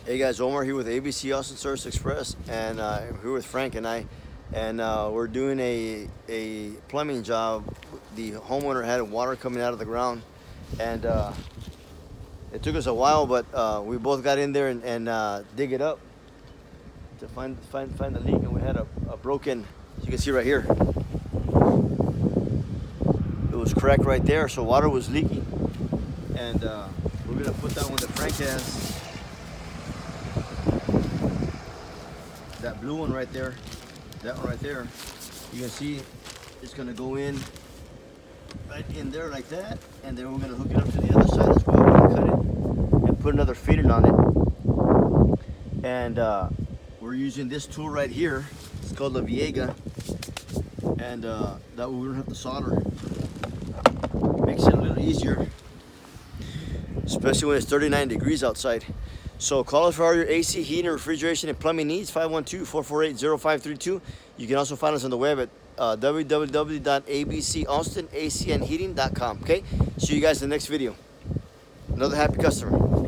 Hey guys, Omar here with ABC Austin Service Express, and I'm here with Frank and I, and we're doing a plumbing job. The homeowner had water coming out of the ground, and it took us a while, but we both got in there and dig it up to find the leak, and we had a broken, as you can see right here, it was cracked right there, so water was leaking, and we're gonna put that one that Frank has. That blue one right there, that one right there, you can see it's gonna go in right in there like that, and then we're gonna hook it up to the other side as well. We're gonna cut it and put another fitting on it, and we're using this tool right here. It's called the Viega, and that way we don't have to solder. Makes it a little easier, especially when it's 39 degrees outside. So call us for all your AC, heating, refrigeration, and plumbing needs, 512-448-0532. You can also find us on the web at www.abcaustinacandheating.com. Okay? See you guys in the next video. Another happy customer.